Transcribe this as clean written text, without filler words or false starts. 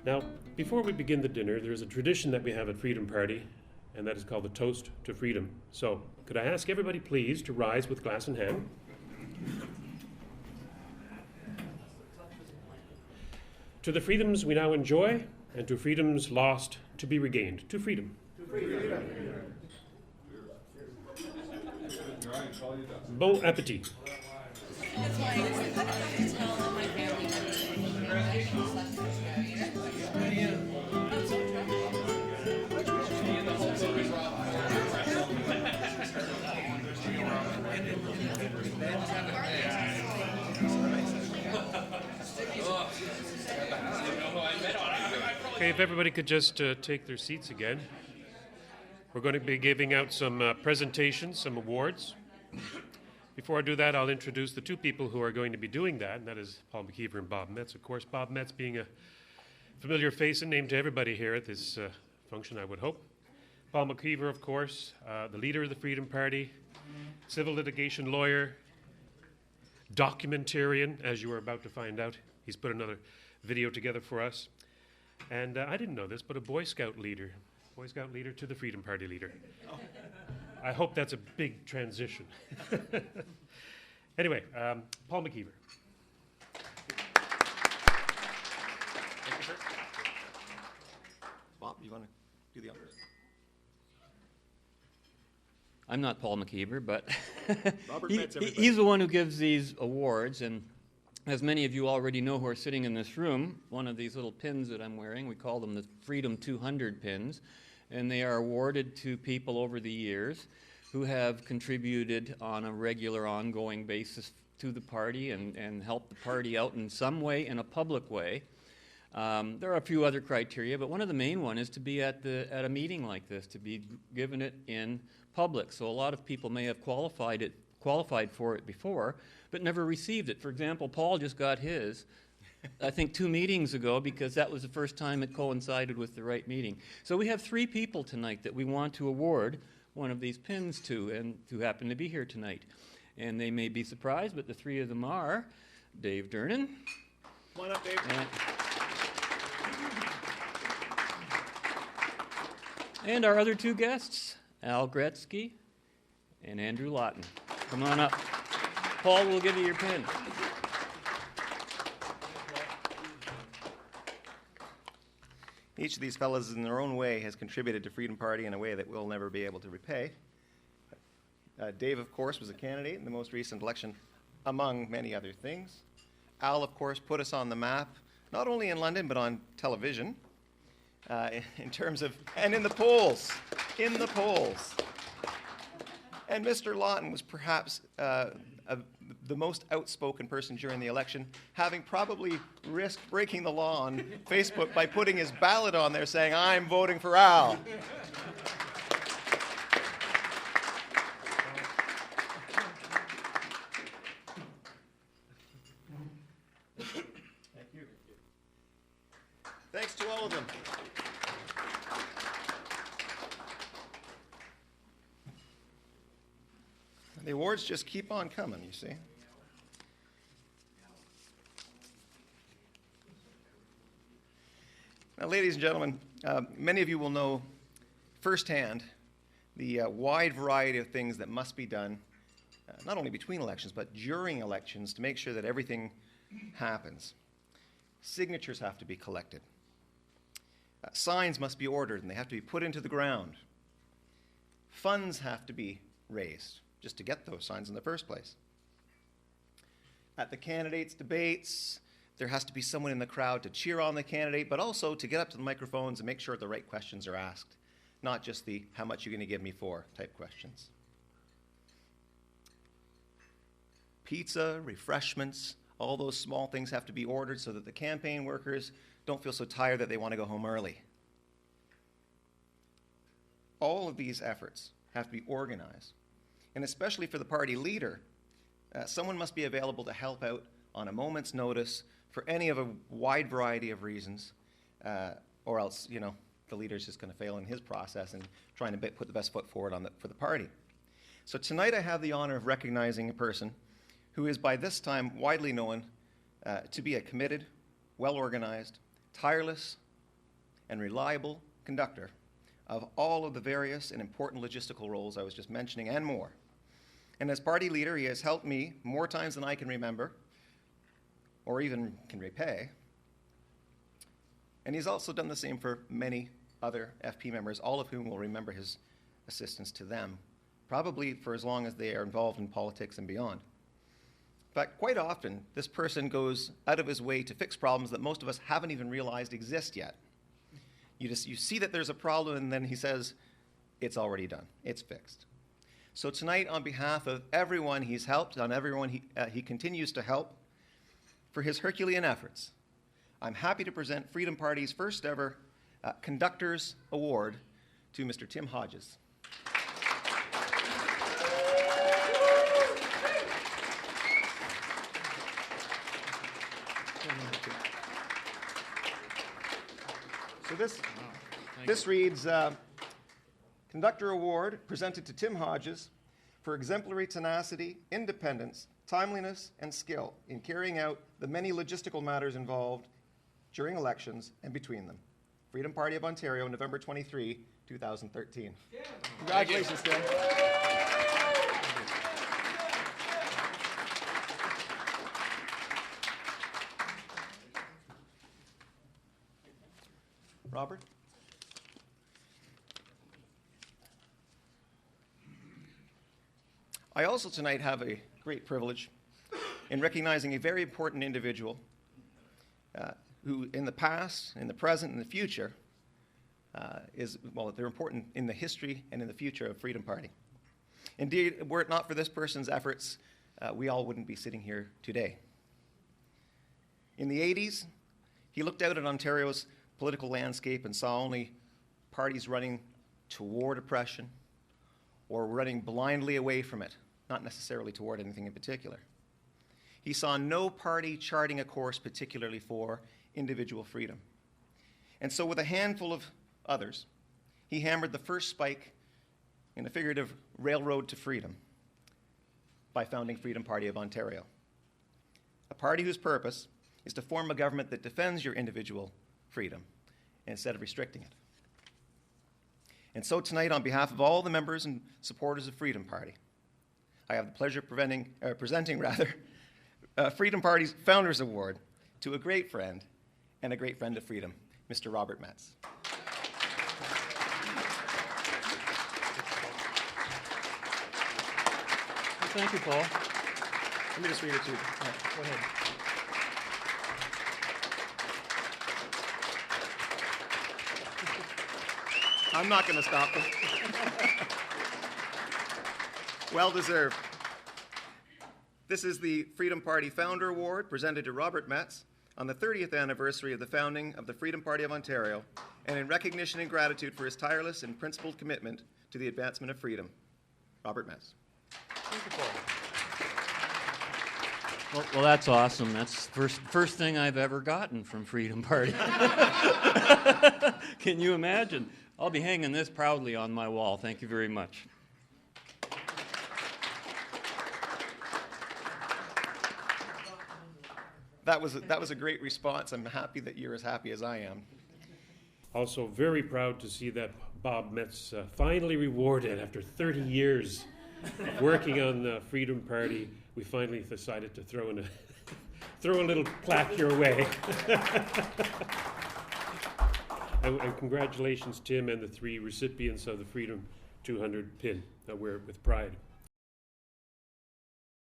Now, before we begin the dinner, there is a tradition that we have at Freedom Party, and that is called the Toast to Freedom. So, could I ask everybody please to rise with glass in hand? To the freedoms we now enjoy, and to freedoms lost to be regained. To freedom. To freedom. Bon appetit. Okay, if everybody could just take their seats again. We're going to be giving out some presentations, some awards. Before I do that, I'll introduce the two people who are going to be doing that, and that is Paul McKeever and Bob Metz. Of course, Bob Metz being a familiar face and name to everybody here at this function, I would hope. Paul McKeever, of course, the leader of the Freedom Party, civil litigation lawyer, documentarian, as you are about to find out. He's put another video together for us. And I didn't know this, but a Boy Scout leader. Boy Scout leader to the Freedom Party leader. I hope that's a big transition. Anyway, Paul McKeever. Thank you, sir. Bob, you want to do the honors? I'm not Paul McKeever, but he's the one who gives these awards. And as many of you already know who are sitting in this room, one of these little pins that I'm wearing, we call them the Freedom 200 pins. And they are awarded to people over the years who have contributed on a regular, ongoing basis to the party and helped the party out in some way, in a public way. There are a few other criteria, but one of the main one is to be at a meeting like this, to be given it in public. So a lot of people may have qualified for it before, but never received it. For example, Paul just got his, I think 2 meetings ago, because that was the first time it coincided with the right meeting. So we have 3 people tonight that we want to award one of these pins to, and who happen to be here tonight. And they may be surprised, but the 3 of them are Dave Durnin. Come on up, Dave. And our other 2 guests, Al Gretzky and Andrew Lawton. Come on up. Paul will give you your pin. Each of these fellows in their own way has contributed to Freedom Party in a way that we'll never be able to repay. Dave, of course, was a candidate in the most recent election, among many other things. Al, of course, put us on the map, not only in London, but on television, in terms of, and in the polls. And Mr. Lawton was perhaps the most outspoken person during the election, having probably risked breaking the law on Facebook by putting his ballot on there saying, "I'm voting for Al." Thank you. Thanks to all of them. The awards just keep on coming, you see. Now, ladies and gentlemen, many of you will know firsthand the wide variety of things that must be done, not only between elections, but during elections to make sure that everything happens. Signatures have to be collected. Signs must be ordered, and they have to be put into the ground. Funds have to be raised just to get those signs in the first place. At the candidates' debates, there has to be someone in the crowd to cheer on the candidate, but also to get up to the microphones and make sure the right questions are asked, not just the "how much are you going to give me for" type questions. Pizza, refreshments, all those small things have to be ordered so that the campaign workers don't feel so tired that they want to go home early. All of these efforts have to be organized. And especially for the party leader, someone must be available to help out on a moment's notice for any of a wide variety of reasons, or else, the leader's just going to fail in his process and trying to put the best foot forward for the party. So tonight I have the honor of recognizing a person who is by this time widely known to be a committed, well-organized, tireless, and reliable conductor of all of the various and important logistical roles I was just mentioning and more. And as party leader, he has helped me more times than I can remember or even can repay. And he's also done the same for many other FP members, all of whom will remember his assistance to them, probably for as long as they are involved in politics and beyond. In fact, quite often, this person goes out of his way to fix problems that most of us haven't even realized exist yet. You see that there's a problem, and then he says, it's already done, it's fixed. So tonight, on behalf of everyone he's helped, on everyone he continues to help, for his Herculean efforts, I'm happy to present Freedom Party's first ever Conductor's Award to Mr. Tim Hodges. So this reads, Conductor Award presented to Tim Hodges for exemplary tenacity, independence, timeliness, and skill in carrying out the many logistical matters involved during elections and between them. Freedom Party of Ontario, November 23, 2013. Yeah. Congratulations, Tim. Robert? I also tonight have a great privilege in recognizing a very important individual who in the past, in the present, and the future they're important in the history and in the future of Freedom Party. Indeed, were it not for this person's efforts, we all wouldn't be sitting here today. In the 80s, he looked out at Ontario's political landscape and saw only parties running toward oppression or running blindly away from it, not necessarily toward anything in particular. He saw no party charting a course particularly for individual freedom. And so with a handful of others, he hammered the first spike in the figurative railroad to freedom by founding Freedom Party of Ontario, a party whose purpose is to form a government that defends your individual freedom instead of restricting it. And so tonight, on behalf of all the members and supporters of Freedom Party, I have the pleasure of presenting Freedom Party's Founders Award to a great friend and a great friend of freedom, Mr. Robert Metz. Thank you, Paul. Let me just read it to you. Go ahead. I'm not going to stop them. Well deserved. This is the Freedom Party Founder Award presented to Robert Metz on the 30th anniversary of the founding of the Freedom Party of Ontario, and in recognition and gratitude for his tireless and principled commitment to the advancement of freedom. Robert Metz. Thank you, Paul. Well, that's awesome. That's the first thing I've ever gotten from Freedom Party. Can you imagine? I'll be hanging this proudly on my wall. Thank you very much. That was a great response. I'm happy that you're as happy as I am. Also very proud to see that Bob Metz finally rewarded after 30 years of working on the Freedom Party. We finally decided to throw a little plaque your way. And congratulations, Tim, and the 3 recipients of the Freedom 200 pin. Wear it with pride.